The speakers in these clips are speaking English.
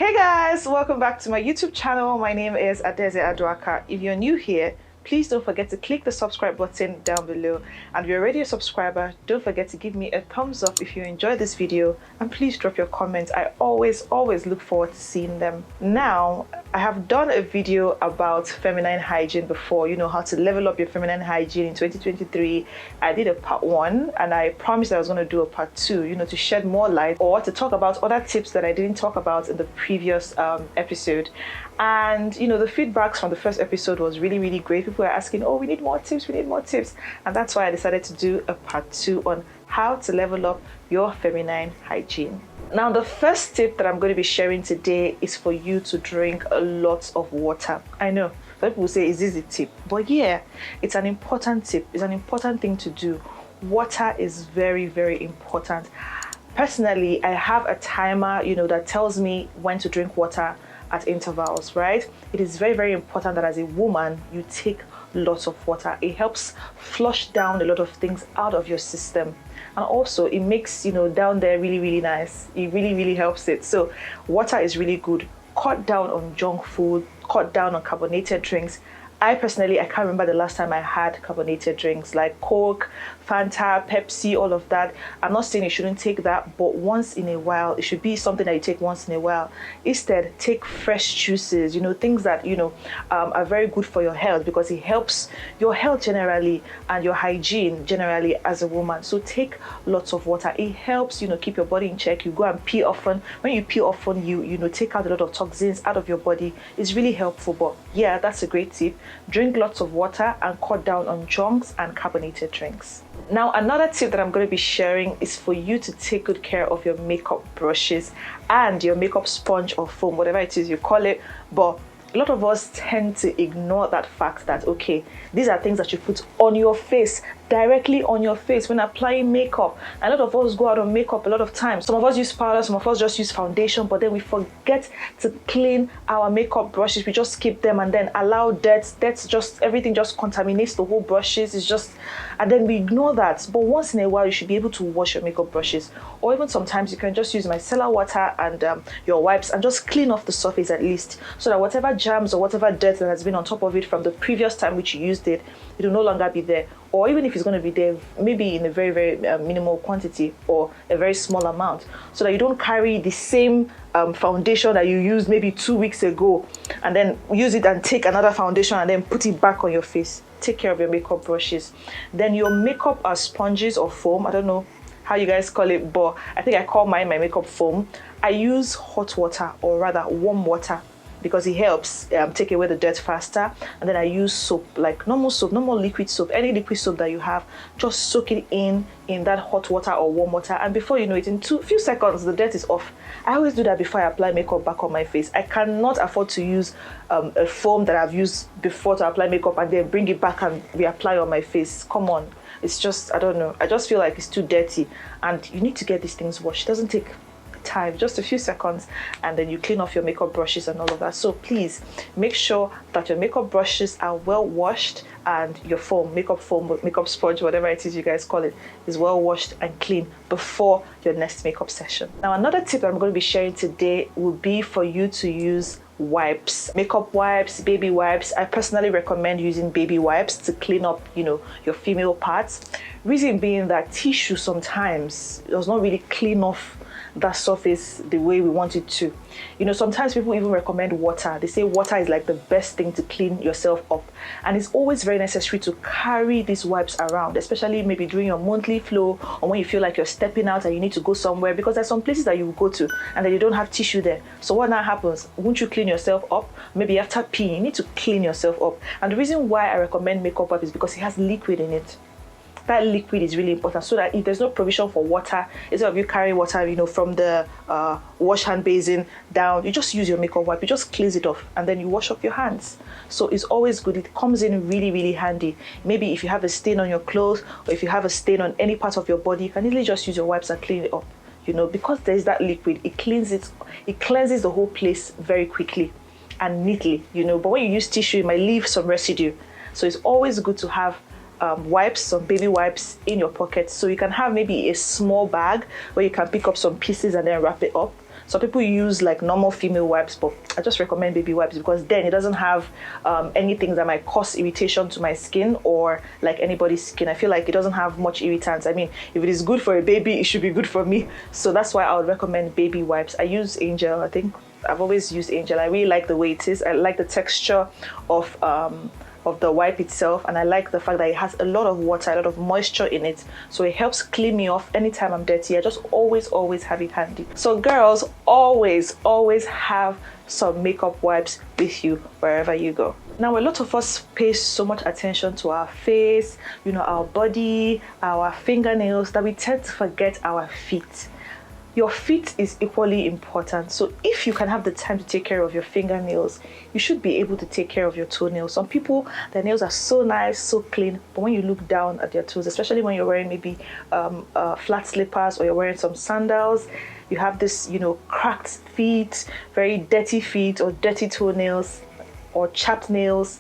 Hey guys, welcome back to my YouTube channel. My name is Adeze Aduaka. If you're new here, please don't forget to click the subscribe button down below. And if you're already a subscriber, don't forget to give me a thumbs up if you enjoyed this video, and please drop your comments. I always look forward to seeing them. Now, I have done a video about feminine hygiene before, you know, how to level up your feminine hygiene in 2023. I did a part 1 and I promised I was going to do a part 2, you know, to shed more light or to talk about other tips that I didn't talk about in the previous episode. And you know, the feedbacks from the first episode was really great. People were asking, oh, we need more tips, and that's why I decided to do a part 2 on how to level up your feminine hygiene. Now, the first tip that I'm going to be sharing today is for you to drink a lot of water. I know people say, is this a tip? But yeah, it's an important tip. It's an important thing to do. Water is very important. Personally, I have a timer, you know, that tells me when to drink water at intervals, right? It is very important that as a woman, you take lots of water. It helps flush down a lot of things out of your system. And also it makes, you know, down there really nice. It really helps it. So water is really good. Cut down on junk food, cut down on carbonated drinks. I personally, I can't remember the last time I had carbonated drinks like Coke, Fanta, Pepsi, all of that. I'm not saying you shouldn't take that, but once in a while, it should be something that you take once in a while. Instead, take fresh juices, you know, things that, you know, are very good for your health, because it helps your health generally and your hygiene generally as a woman. So take lots of water. It helps, you know, keep your body in check. You go and pee often. When you pee often, you know, take out a lot of toxins out of your body. It's really helpful. But yeah, that's a great tip. Drink lots of water and cut down on junks and carbonated drinks. Now, another tip that I'm going to be sharing is for you to take good care of your makeup brushes and your makeup sponge or foam, whatever it is you call it. But a lot of us tend to ignore that fact that, okay, these are things that you put on your face, directly on your face when applying makeup. A lot of us go out on makeup a lot of times. Some of us use powder, some of us just use foundation, but then we forget to clean our makeup brushes. We just skip them and then allow dirt. That's just, everything just contaminates the whole brushes. It's just, and then we ignore that. But once in a while, you should be able to wash your makeup brushes. Or even sometimes you can just use micellar water and your wipes and just clean off the surface at least, so that whatever germs or whatever dirt that has been on top of it from the previous time which you used it, it will no longer be there. Or even if it's going to be there, maybe in a very minimal quantity or a very small amount, so that you don't carry the same foundation that you used maybe 2 weeks ago and then use it and take another foundation and then put it back on your face. Take care of your makeup brushes. Then your makeup sponges or foam, I don't know how you guys call it, but I think I call mine my makeup foam. I use hot water, or rather warm water, because it helps take away the dirt faster. And then I use soap, like normal liquid soap, any liquid soap that you have, just soak it in that hot water or warm water, and before you know it, in few seconds the dirt is off. I always do that before I apply makeup back on my face. I cannot afford to use a foam that I've used before to apply makeup and then bring it back and reapply on my face. Come on, it's just, I don't know, I just feel like it's too dirty, and you need to get these things washed. It doesn't take time, just a few seconds, and then you clean off your makeup brushes and all of that. So please make sure that your makeup brushes are well washed, and your foam, makeup sponge, whatever it is you guys call it, is well washed and clean before your next makeup session. Now, another tip that I'm going to be sharing today will be for you to use wipes, makeup wipes, baby wipes. I personally recommend using baby wipes to clean up, you know, your female parts. Reason being that tissue sometimes does not really clean off that surface the way we want it to. You know, sometimes people even recommend water. They say water is like the best thing to clean yourself up, and it's always very necessary to carry these wipes around, especially maybe during your monthly flow or when you feel like you're stepping out and you need to go somewhere, because there's some places that you will go to and then you don't have tissue there. So what now happens? Won't you clean yourself up? Maybe after peeing, you need to clean yourself up. And the reason why I recommend makeup wipe is because it has liquid in it. That liquid is really important, so that if there's no provision for water, instead of you carrying water, you know, from the wash hand basin down, you just use your makeup wipe, you just cleanse it off, and then you wash off your hands. So it's always good. It comes in really handy. Maybe if you have a stain on your clothes, or if you have a stain on any part of your body, you can easily just use your wipes and clean it up. You know, because there's that liquid, it cleanses the whole place very quickly and neatly. You know, but when you use tissue, it might leave some residue. So it's always good to have wipes, some baby wipes in your pocket, so you can have maybe a small bag where you can pick up some pieces and then wrap it up. Some people use like normal female wipes, but I just recommend baby wipes because then it doesn't have anything that might cause irritation to my skin or like anybody's skin. I feel like it doesn't have much irritants. I mean, if it is good for a baby, it should be good for me. So that's why I would recommend baby wipes. I use Angel. I think I've always used Angel. I really like the way it is. I like the texture of the wipe itself, and I like the fact that it has a lot of water, a lot of moisture in it, so it helps clean me off anytime I'm dirty. I just always have it handy. So girls, always have some makeup wipes with you wherever you go. Now, a lot of us pay so much attention to our face, you know, our body, our fingernails, that we tend to forget our feet. Your feet is equally important. So if you can have the time to take care of your fingernails, you should be able to take care of your toenails. Some people, their nails are so nice, so clean, but when you look down at their toes, especially when you're wearing maybe flat slippers or you're wearing some sandals, you have this, you know, cracked feet, very dirty feet, or dirty toenails or chapped nails.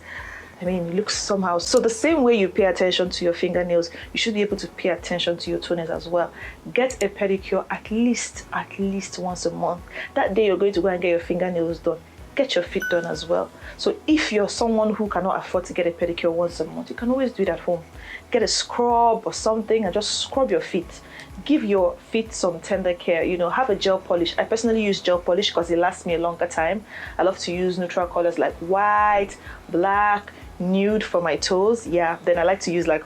I mean, it looks somehow. So the same way you pay attention to your fingernails, you should be able to pay attention to your toenails as well. Get a pedicure at least once a month. That day you're going to go and get your fingernails done, get your feet done as well. So if you're someone who cannot afford to get a pedicure once a month, you can always do it at home. Get a scrub or something and just scrub your feet. Give your feet some tender care, you know, have a gel polish. I personally use gel polish because it lasts me a longer time. I love to use neutral colors like white, black, nude for my toes. Yeah, then I like to use like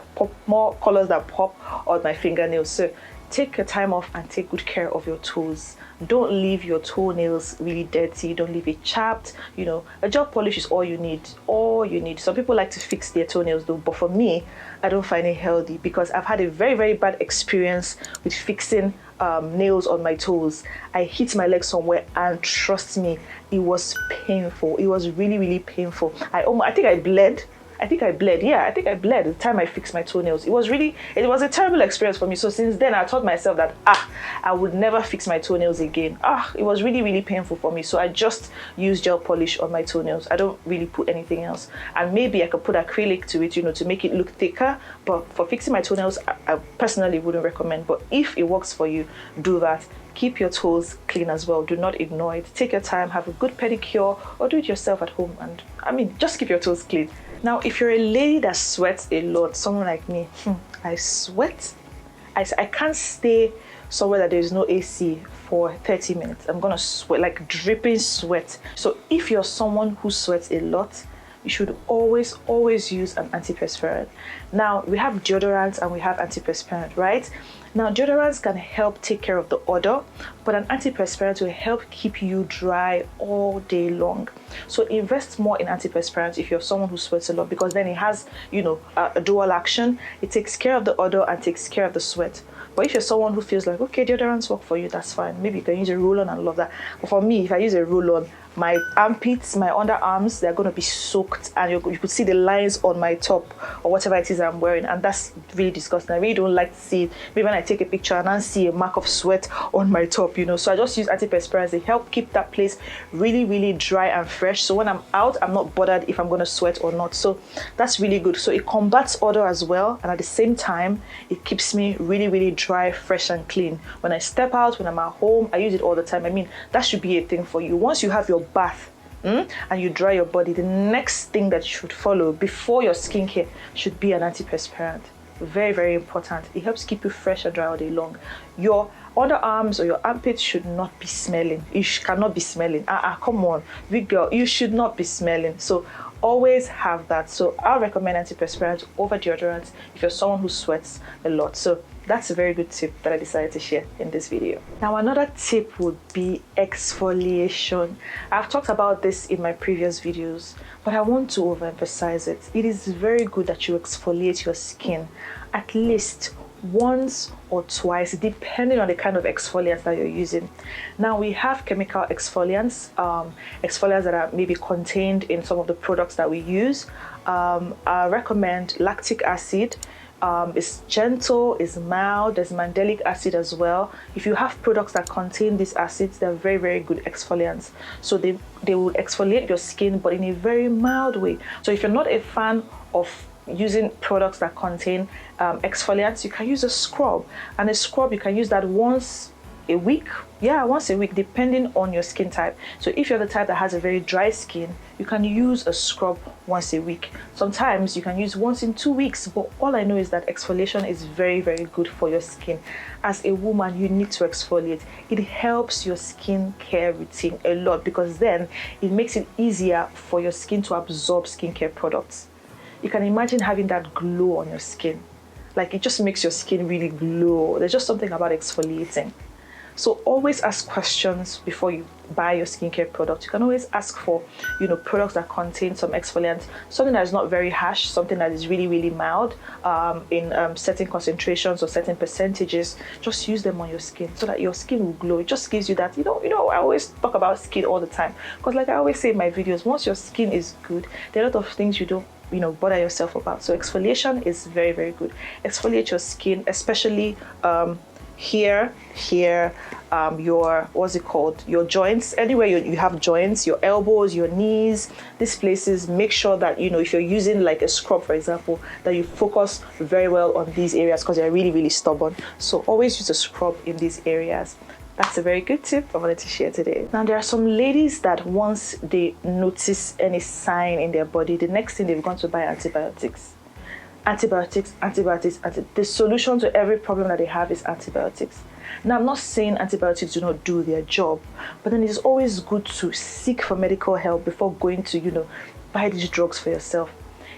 more colors that pop on my fingernails. So take your time off and take good care of your toes. Don't leave your toenails really dirty. Don't leave it chapped. You know, a gel polish is all you need. Some people like to fix their toenails though, but for me, I don't find it healthy because I've had a very bad experience with fixing nails on my toes. I hit my leg somewhere and trust me, it was painful. It was really painful. I think I bled. Yeah, I think I bled the time I fixed my toenails. It was a terrible experience for me. So since then, I taught myself that I would never fix my toenails again. It was really painful for me. So I just use gel polish on my toenails. I don't really put anything else. And maybe I could put acrylic to it, you know, to make it look thicker. But for fixing my toenails, I personally wouldn't recommend. But if it works for you, do that. Keep your toes clean as well. Do not ignore it. Take your time, have a good pedicure, or do it yourself at home. And I mean, just keep your toes clean. Now, if you're a lady that sweats a lot, someone like me, I sweat. I can't stay somewhere that there's no AC for 30 minutes. I'm gonna sweat, like dripping sweat. So if you're someone who sweats a lot, you should always use an antiperspirant. Now, we have deodorants and we have antiperspirant, right? Now, deodorants can help take care of the odor, but an antiperspirant will help keep you dry all day long. So invest more in antiperspirants if you're someone who sweats a lot, because then it has, you know, a dual action. It takes care of the odor and takes care of the sweat. But if you're someone who feels like, okay, deodorants work for you, that's fine. Maybe you can use a roll-on and love that. But for me, if I use a roll-on, my armpits, my underarms, they're going to be soaked, and you could see the lines on my top or whatever it is I'm wearing, and that's really disgusting. I really don't like to see it. Maybe when I take a picture and I see a mark of sweat on my top, you know. So I just use antiperspirants. They help keep that place really dry and fresh. So when I'm out, I'm not bothered if I'm going to sweat or not. So that's really good. So it combats odor as well, and at the same time, it keeps me really dry, fresh and clean. When I step out, when I'm at home, I use it all the time. I mean, that should be a thing for you. Once you have your bath and you dry your body, the next thing that should follow before your skincare should be an antiperspirant. Very important. It helps keep you fresh and dry all day long. Your underarms or your armpits should not be smelling. You cannot be smelling. Come on, big girl, you should not be smelling. So always have that. So I'll recommend antiperspirant over deodorant if you're someone who sweats a lot. So that's a very good tip that I decided to share in this video. Now, another tip would be exfoliation. I've talked about this in my previous videos, but I want to overemphasize it. It is very good that you exfoliate your skin at least once or twice, depending on the kind of exfoliants that you're using. Now, we have chemical exfoliants, exfoliants that are maybe contained in some of the products that we use. I recommend lactic acid. It's gentle, it's mild. There's mandelic acid as well. If you have products that contain these acids, they're very good exfoliants. So they will exfoliate your skin, but in a very mild way. So if you're not a fan of using products that contain exfoliants, you can use a scrub. And a scrub, you can use that once a week. Yeah, once a week, depending on your skin type. So if you're the type that has a very dry skin, you can use a scrub once a week. Sometimes you can use once in 2 weeks, but all I know is that exfoliation is very, very good for your skin. As a woman, you need to exfoliate. It helps your skin care routine a lot, because then it makes it easier for your skin to absorb skincare products. You can imagine having that glow on your skin. Like, it just makes your skin really glow. There's just something about exfoliating. So always ask questions before you buy your skincare product. You can always ask for, products that contain some exfoliants, something that is not very harsh, something that is really, really mild in certain concentrations or certain percentages. Just use them on your skin so that your skin will glow. It just gives you that, I always talk about skin all the time, because like I always say in my videos, once your skin is good, there are a lot of things you don't bother yourself about. So exfoliation is very, very good. Exfoliate your skin, especially here, your, what's it called, your joints, anywhere you have joints, your elbows, your knees, these places. Make sure that if you're using like a scrub, for example, that you focus very well on these areas, because they're really, really stubborn. So always use a scrub in these areas. That's a very good tip I wanted to share today. Now, there are some ladies that once they notice any sign in their body, the next thing they've gone to buy antibiotics. The solution to every problem that they have is antibiotics. Now, I'm not saying antibiotics do not do their job, but then it is always good to seek for medical help before going to, buy these drugs for yourself.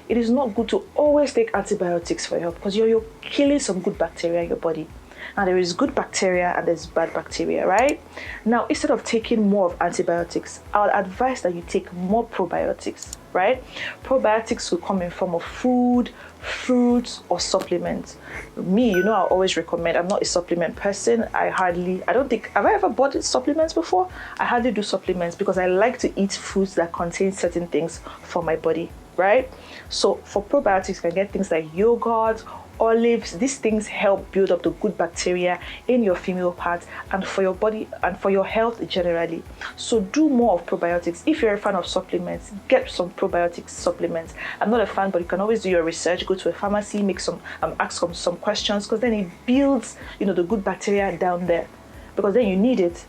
It is not good to always take antibiotics for help, because you're killing some good bacteria in your body. Now, there is good bacteria and there's bad bacteria, right? Now, instead of taking more of antibiotics, I would advise that you take more probiotics, right? Probiotics will come in form of food, fruits, or supplements. Me, I always recommend, I'm not a supplement person. Have I ever bought supplements before? I hardly do supplements, because I like to eat foods that contain certain things for my body, right? So for probiotics, you can get things like yogurt, olives. These things help build up the good bacteria in your female parts and for your body and for your health generally. So do more of probiotics. If you're a fan of supplements, get some probiotic supplements. I'm not a fan, but you can always do your research, go to a pharmacy, make some ask some questions, because then it builds the good bacteria down there, because then you need it.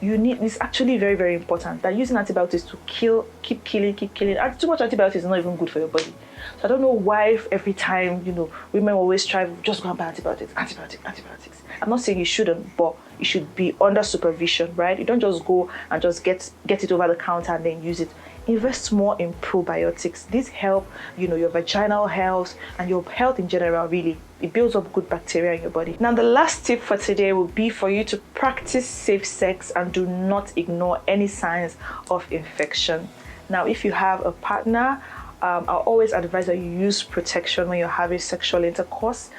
It's actually very, very important that using antibiotics to keep killing. And too much antibiotics is not even good for your body. So I don't know why every time, women always try, just go and buy antibiotics. I'm not saying you shouldn't, but it should be under supervision, right? You don't just go and just get it over the counter and then use it. Invest more in probiotics. These help, your vaginal health and your health in general, really. It builds up good bacteria in your body. Now, the last tip for today will be for you to practice safe sex and do not ignore any signs of infection. Now, if you have a partner, I'll always advise that you use protection when you're having sexual intercourse.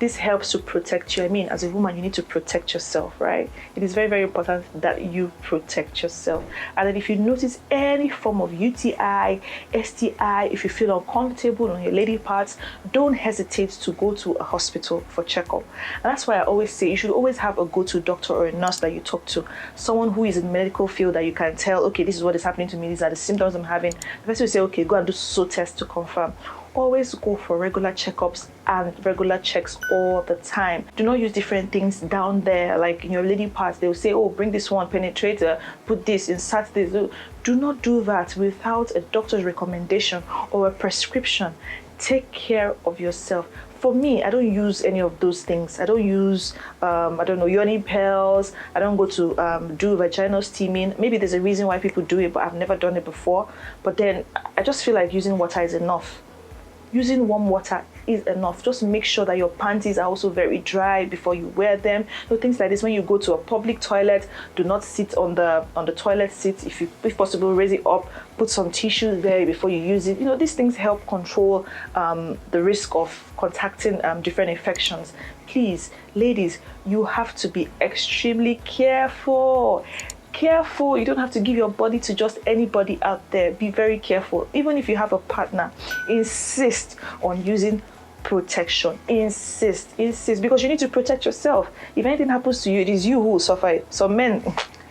This helps to protect you. As a woman, you need to protect yourself, right? It is very, very important that you protect yourself. And then if you notice any form of UTI, STI, if you feel uncomfortable on your lady parts, don't hesitate to go to a hospital for checkup. And that's why I always say you should always have a go-to doctor or a nurse that you talk to, someone who is in the medical field that you can tell, okay, this is what is happening to me, these are the symptoms I'm having. The person will say, okay, go and do so test to confirm. Always go for regular checkups and regular checks all the time. Do not use different things down there, like in your lady parts. They will say, oh, bring this one penetrator, put this, insert this. Do not do that without a doctor's recommendation or a prescription. Take care of yourself. For me, I don't use any of those things. I don't use, yoni pills. I don't go to do vaginal steaming. Maybe there's a reason why people do it, but I've never done it before. But then I just feel like using water is enough. Using warm water is enough. Just make sure that your panties are also very dry before you wear them. Things like this. When you go to a public toilet, do not sit on the toilet seat. If possible, raise it up. Put some tissue there before you use it. These things help control the risk of contacting different infections. Please, ladies, you have to be extremely careful. You don't have to give your body to just anybody out there. Be very careful. Even if you have a partner, insist on using protection. Insist, because you need to protect yourself. If anything happens to you, it is you who will suffer it. Some men,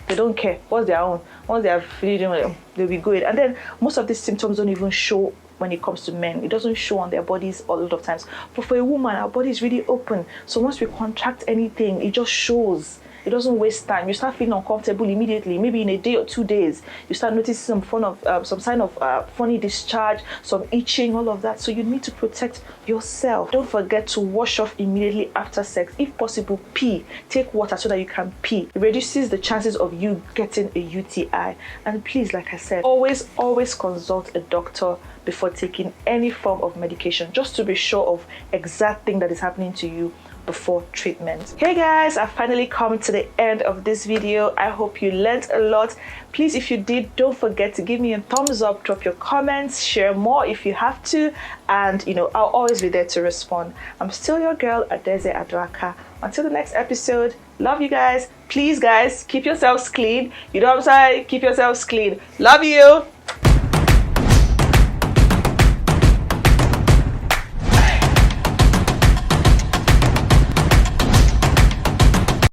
they don't care. What's their own? Once they have freedom, they'll be good. And then most of these symptoms don't even show when it comes to men. It doesn't show on their bodies a lot of times. But for a woman, our body is really open. So once we contract anything, it just shows. It doesn't waste time. You start feeling uncomfortable immediately, maybe in a day or 2 days. You start noticing some sign of funny discharge, some itching, all of that. So you need to protect yourself. Don't forget to wash off immediately after sex. If possible, pee. Take water so that you can pee. It reduces the chances of you getting a UTI. And please, like I said, always consult a doctor before taking any form of medication, just to be sure of exact thing that is happening to you before treatment. Hey guys, I've finally come to the end of this video. I hope you learned a lot. Please, if you did, don't forget to give me a thumbs up, drop your comments, share more if you have to, and I'll always be there to respond. I'm still your girl, Adeze Aduaka. Until the next episode, love you guys. Please guys, keep yourselves clean. You know what I'm saying? Keep yourselves clean. Love you.